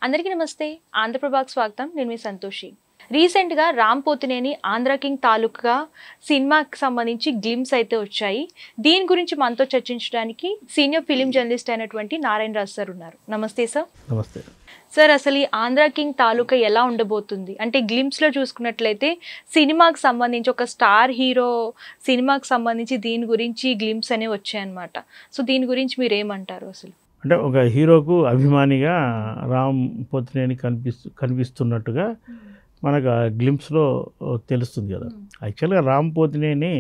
అందరికీ నమస్తే. ఆంధ్రప్రభకు స్వాగతం. నేను మీ సంతోషి. రీసెంట్గా రామ్ పోతినేని ఆంధ్ర కింగ్ తాలూకా సినిమాకి సంబంధించి గ్లిమ్స్ అయితే వచ్చాయి. దీని గురించి మనతో చర్చించడానికి సీనియర్ ఫిలిం జర్నలిస్ట్ అయినటువంటి నారాయణ రాజు సార్ ఉన్నారు. నమస్తే సార్. నమస్తే సార్. అసలు ఈ ఆంధ్ర కింగ్ తాలూకా ఎలా ఉండబోతుంది అంటే గ్లిమ్స్లో చూసుకున్నట్లయితే సినిమాకి సంబంధించి ఒక స్టార్ హీరో సినిమాకి సంబంధించి దీని గురించి గ్లిమ్స్ అనేవి వచ్చాయన్నమాట. సో దీని గురించి మీరు ఏమంటారు? అసలు అంటే ఒక హీరోకు అభిమానిగా రామ్ పోతినేని కనిపిస్తున్నట్టుగా మనకు ఆ గ్లిమ్స్లో తెలుస్తుంది కదా. యాక్చువల్గా రామ్ పోతినేని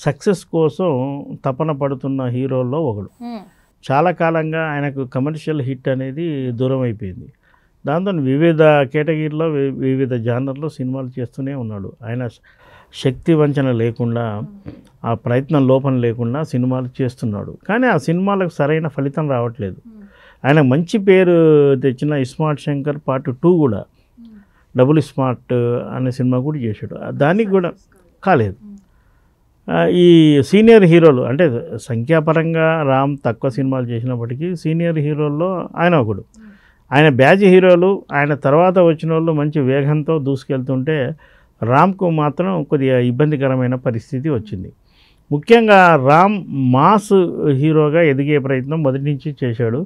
సక్సెస్ కోసం తపన పడుతున్న హీరోల్లో ఒకడు. చాలా కాలంగా ఆయనకు కమర్షియల్ హిట్ అనేది దూరం అయిపోయింది. దాంతో వివిధ కేటగిరీలో వివిధ జానర్లో సినిమాలు చేస్తూనే ఉన్నాడు. ఆయన శక్తి వంచన లేకుండా, ఆ ప్రయత్నం లోపం లేకుండా సినిమాలు చేస్తున్నాడు. కానీ ఆ సినిమాలకు సరైన ఫలితం రావట్లేదు. ఆయన మంచి పేరు తెచ్చిన ఇస్మార్ట్ శంకర్ పార్ట్ 2 కూడా, డబుల్ స్మార్ట్ అనే సినిమా కూడా చేశాడు. దానికి కూడా కాలేదు. ఈ సీనియర్ హీరోలు అంటే సంఖ్యాపరంగా రామ్ తక్కువ సినిమాలు చేసినప్పటికీ సీనియర్ హీరోల్లో ఆయన ఒకడు. ఆయన బ్యాచ్ హీరోలు, ఆయన తర్వాత వచ్చిన వాళ్ళు మంచి వేగంతో దూసుకెళ్తుంటే రామ్కు మాత్రం కొద్దిగా ఇబ్బందికరమైన పరిస్థితి వచ్చింది. ముఖ్యంగా రామ్ మాస్ హీరోగా ఎదిగే ప్రయత్నం మొదటి నుంచి చేశాడు.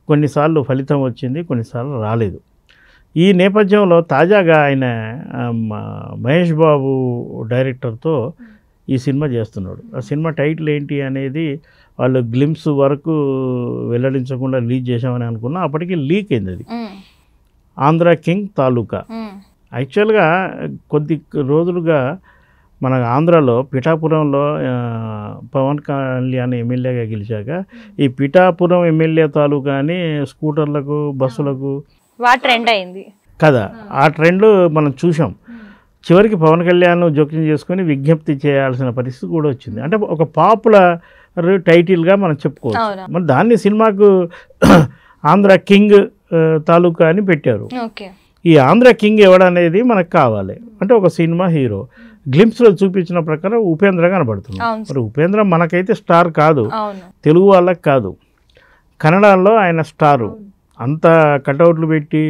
కొన్నిసార్లు ఫలితం వచ్చింది, కొన్నిసార్లు రాలేదు. ఈ నేపథ్యంలో తాజాగా ఆయన మహేష్ బాబు డైరెక్టర్తో ఈ సినిమా చేస్తున్నాడు. ఆ సినిమా టైటిల్ ఏంటి అనేది వాళ్ళు గ్లిమ్స్ వరకు వెల్లడించకుండా లీక్ చేశామని అనుకున్నా. అప్పటికి లీక్ అయింది. అది ఆంధ్ర కింగ్ తాలూకా. యాక్చువల్గా కొద్ది రోజులుగా మన ఆంధ్రాలో పిఠాపురంలో పవన్ కళ్యాణ్ ఎమ్మెల్యేగా గెలిచాక ఈ పిఠాపురం ఎమ్మెల్యే తాలూకా అని స్కూటర్లకు, బస్సులకు ట్రెండ్ అయింది కదా. ఆ ట్రెండ్ మనం చూసాం. చివరికి పవన్ కళ్యాణ్ జోక్యం చేసుకొని విజ్ఞప్తి చేయాల్సిన పరిస్థితి కూడా వచ్చింది. అంటే ఒక పాపులర్ టైటిల్గా మనం చెప్పుకోవచ్చు. మరి దాన్ని సినిమాకు ఆంధ్ర కింగ్ తాలూకా అని పెట్టారు. ఈ ఆంధ్ర కింగ్ ఎవడనేది మనకు కావాలి. అంటే ఒక సినిమా హీరో గ్లిమ్స్లో చూపించిన ప్రకారం ఉపేంద్ర కనబడుతుంది. మరి ఉపేంద్ర మనకైతే స్టార్ కాదు, తెలుగు వాళ్ళకి కాదు, కన్నడలో ఆయన స్టారు. అంత కటౌట్లు పెట్టి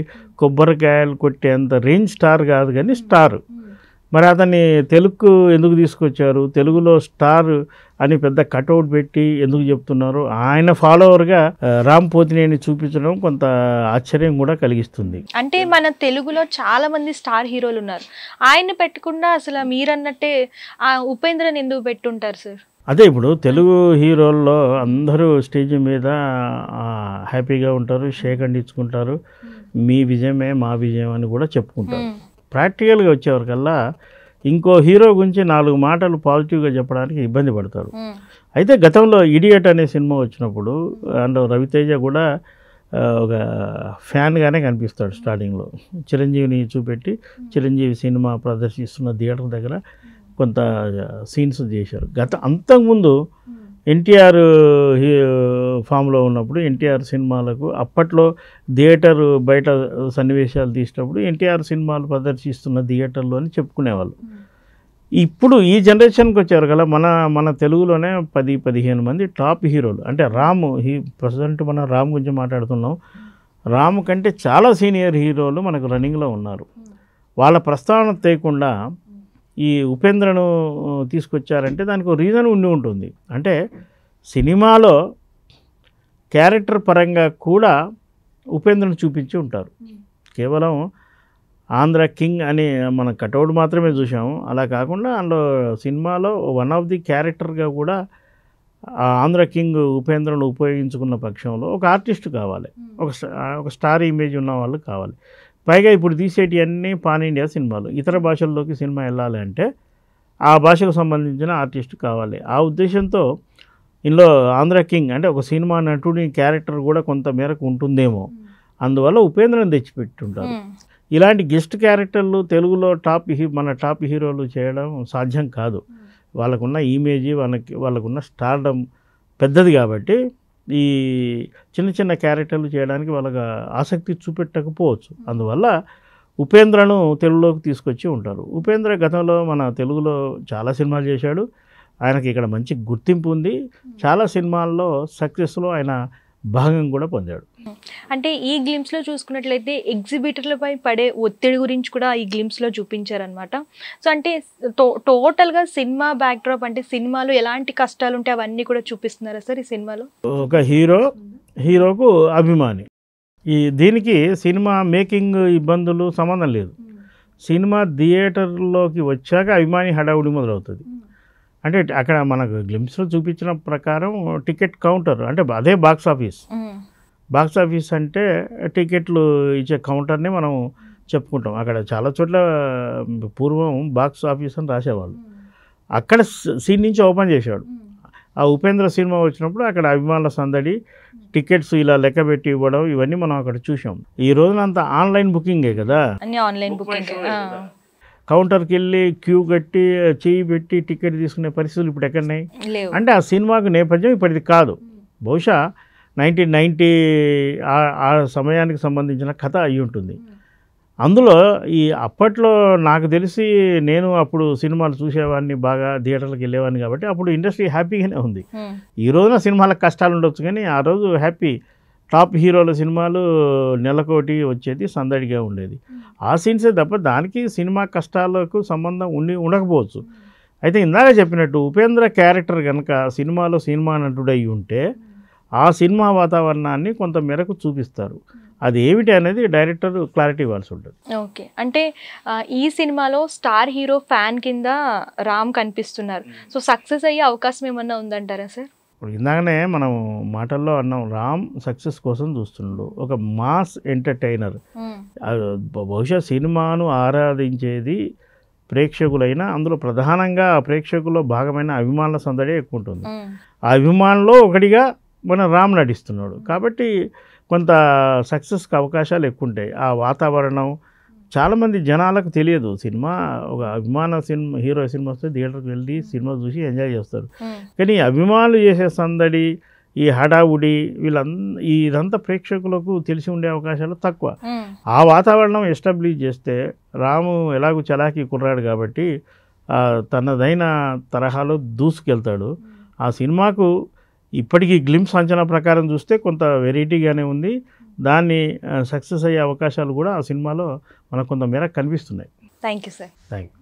కొబ్బరికాయలు కొట్టే అంత రేంజ్ స్టార్ కాదు, కానీ స్టార్. మరి అతన్ని తెలుగుకు ఎందుకు తీసుకొచ్చారు? తెలుగులో స్టార్ అని పెద్ద కటౌట్ పెట్టి ఎందుకు చెప్తున్నారు? ఆయన ఫాలోవర్గా రామ్ పోతినేని చూపించడం కొంత ఆశ్చర్యం కూడా కలిగిస్తుంది. అంటే మన తెలుగులో చాలా మంది స్టార్ హీరోలు ఉన్నారు. ఆయన పెట్టకుండా అసలు మీరన్నట్టే ఆ ఉపేంద్రని ఎందుకు పెట్టుంటారు సార్? అదే ఇప్పుడు తెలుగు హీరోల్లో అందరూ స్టేజ్ మీద హ్యాపీగా ఉంటారు, షేక్ హ్యాండ్ ఇచ్చుకుంటారు, మీ విజయమే మా విజయం అని కూడా చెప్పుకుంటారు. ప్రాక్టికల్గా వచ్చేవరకల్లా ఇంకో హీరో గురించి 4 మాటలు పాజిటివ్గా చెప్పడానికి ఇబ్బంది పడతారు. అయితే గతంలో ఇడియట్ అనే సినిమా వచ్చినప్పుడు అందులో రవితేజ కూడా ఒక ఫ్యాన్గానే కనిపిస్తాడు. స్టార్టింగ్లో చిరంజీవిని చూపెట్టి చిరంజీవి సినిమా ప్రదర్శిస్తున్న థియేటర్ దగ్గర కొంత సీన్స్ చేశారు. అంతకుముందు ఎన్టీఆర్ ఫామ్లో ఉన్నప్పుడు ఎన్టీఆర్ సినిమాలకు అప్పట్లో థియేటర్ బయట సన్నివేశాలు తీసినప్పుడు ఎన్టీఆర్ సినిమాలు ప్రదర్శిస్తున్న థియేటర్లో అని చెప్పుకునేవాళ్ళు. ఇప్పుడు ఈ జనరేషన్కి వచ్చారు కదా, మన తెలుగులోనే 10-15 మంది టాప్ హీరోలు. అంటే ప్రజెంట్ మనం రామ్ గురించి మాట్లాడుతున్నాం. రామ్ కంటే చాలా సీనియర్ హీరోలు మనకు రన్నింగ్లో ఉన్నారు. వాళ్ళ ప్రస్తావన తేకుండా ఈ ఉపేంద్రను తీసుకొచ్చారంటే దానికి ఒక రీజన్ ఉండి ఉంటుంది. అంటే సినిమాలో క్యారెక్టర్ పరంగా కూడా ఉపేంద్రను చూపించి ఉంటారు. కేవలం ఆంధ్ర కింగ్ అని మన కటౌట్ మాత్రమే చూసాము. అలా కాకుండా అందులో సినిమాలో వన్ ఆఫ్ ది క్యారెక్టర్గా కూడా ఆంధ్ర కింగ్ ఉపేంద్రను ఉపయోగించుకున్న పక్షంలో ఒక ఆర్టిస్ట్ కావాలి, ఒక స్టార్ ఇమేజ్ ఉన్న వాళ్ళు కావాలి. పైగా ఇప్పుడు తీసేటి అన్నీ పాన్ ఇండియా సినిమాలు. ఇతర భాషల్లోకి సినిమా వెళ్ళాలి అంటే ఆ భాషకు సంబంధించిన ఆర్టిస్ట్ కావాలి. ఆ ఉద్దేశంతో ఇందులో ఆంధ్ర కింగ్ అంటే ఒక సినిమా నటుడి క్యారెక్టర్ కూడా కొంత మేరకు ఉంటుందేమో, అందువల్ల ఉపేంద్రను తెచ్చిపెట్టుంటారు. ఇలాంటి గెస్ట్ క్యారెక్టర్లు తెలుగులో మన టాప్ హీరోలు చేయడం సాధ్యం కాదు. వాళ్ళకున్న ఇమేజ్, వాళ్ళకున్న స్టార్డమ్ పెద్దది కాబట్టి ఈ చిన్న క్యారెక్టర్లు చేయడానికి వాళ్ళకి ఆసక్తి చూపెట్టకపోవచ్చు. అందువల్ల ఉపేంద్రను తెలుగులోకి తీసుకొచ్చి ఉంటారు. ఉపేంద్ర గతంలో మన తెలుగులో చాలా సినిమాలు చేశాడు. ఆయనకి ఇక్కడ మంచి గుర్తింపు ఉంది. చాలా సినిమాల్లో సక్సెస్లో ఆయన భాగం కూడా పొందాడు. అంటే ఈ గ్లిమ్స్లో చూసుకున్నట్లయితే ఎగ్జిబిటర్లపై పడే ఒత్తిడి గురించి కూడా ఈ గ్లిమ్స్లో చూపించారనమాట. సో అంటే టోటల్గా సినిమా బ్యాక్డ్రాప్ అంటే సినిమాలో ఎలాంటి కష్టాలు ఉంటాయి అవన్నీ కూడా చూపిస్తున్నారా సార్ ఈ సినిమాలో? ఒక హీరోకు అభిమాని, దీనికి సినిమా మేకింగ్ ఇబ్బందులు సంబంధం లేదు. సినిమా థియేటర్లోకి వచ్చాక అభిమాని హడావుడి మొదలవుతుంది. అంటే అక్కడ మనకు గ్లిమ్స్లో చూపించిన ప్రకారం టికెట్ కౌంటర్ అంటే అదే బాక్స్ ఆఫీస్ అంటే టికెట్లు ఇచ్చే కౌంటర్ని మనం చెప్పుకుంటాం. అక్కడ చాలా చోట్ల పూర్వం బాక్స్ ఆఫీస్ అని రాసేవాళ్ళు. అక్కడ సీన్ నుంచి ఓపెన్ చేశాడు. ఆ ఉపేంద్ర సినిమా వచ్చినప్పుడు అక్కడ అభిమానుల సందడి, టికెట్స్ ఇలా లెక్క పెట్టి ఇవ్వడం, ఇవన్నీ మనం అక్కడ చూసాం. ఈ రోజునంతా ఆన్లైన్ బుకింగే కదా, ఆన్లైన్ బుకింగ్. కౌంటర్కి వెళ్ళి క్యూ కట్టి చేయి పెట్టి టికెట్ తీసుకునే పరిస్థితులు ఇప్పుడు ఎక్కడున్నాయి? అంటే ఆ సినిమాకు నేపథ్యం ఇప్పటిది కాదు. బహుశా 1990 ఆ సమయానికి సంబంధించిన కథ అయి ఉంటుంది. అందులో అప్పట్లో నాకు తెలిసి నేను అప్పుడు సినిమాలు చూసేవాడిని, బాగా థియేటర్లకు వెళ్ళేవాడిని కాబట్టి అప్పుడు ఇండస్ట్రీ హ్యాపీగానే ఉంది. ఈ రోజున సినిమాలకు కష్టాలు ఉండొచ్చు కానీ ఆ రోజు హ్యాపీ. టాప్ హీరోల సినిమాలు నెలకోటి వచ్చేది, సందడిగా ఉండేది. ఆ సీన్సే తప్ప దానికి సినిమా కష్టాలకు సంబంధం ఉండకపోవచ్చు. అయితే ఇందాక చెప్పినట్టు ఉపేంద్ర క్యారెక్టర్ కనుక సినిమాలో సినిమా నటుడై ఉంటే ఆ సినిమా వాతావరణాన్ని కొంత మేరకు చూపిస్తారు. అది ఏమిటి అనేది డైరెక్టర్ క్లారిటీ ఇవ్వాల్సి ఉంటుంది. ఓకే, అంటే ఈ సినిమాలో స్టార్ హీరో ఫ్యాన్ కింద రామ్ కనిపిస్తున్నారు. సో సక్సెస్ అయ్యే అవకాశం ఏమన్నా ఉందంటారా సార్? ఇప్పుడు ఇందాకనే మనం మాటల్లో అన్నాం, రామ్ సక్సెస్ కోసం చూస్తున్నాడు. ఒక మాస్ ఎంటర్టైనర్. బహుశా సినిమాను ఆరాధించేది ప్రేక్షకులైనా అందులో ప్రధానంగా ప్రేక్షకుల్లో భాగమైన అభిమానుల సందడే ఎక్కువ ఉంటుంది. ఆ అభిమానుల్లో ఒకటిగా మన రామ్ నటిస్తున్నాడు కాబట్టి కొంత సక్సెస్కి అవకాశాలు ఎక్కువ ఉంటాయి. ఆ వాతావరణం చాలామంది జనాలకు తెలియదు. సినిమా ఒక అభిమాన సినిమా, హీరో సినిమా వస్తే థియేటర్కి వెళ్ళి సినిమా చూసి ఎంజాయ్ చేస్తారు. కానీ అభిమానులు చేసే సందడి, ఈ హడావుడి, ఇదంతా ప్రేక్షకులకు తెలిసి ఉండే అవకాశాలు తక్కువ. ఆ వాతావరణం ఎస్టాబ్లిష్ చేస్తే రాము ఎలాగూ చలాకీ కుర్రాడు కాబట్టి తనదైన తరహాలో దూసుకెళ్తాడు. ఆ సినిమాకు ఇప్పటికీ గ్లిమ్స్ అంచనా ప్రకారం చూస్తే కొంత వెరైటీగానే ఉంది. దాన్ని సక్సెస్ అయ్యే అవకాశాలు కూడా ఆ సినిమాలో మనకు కొంత మేరకు కనిపిస్తున్నాయి. Thank you sir. Thank you.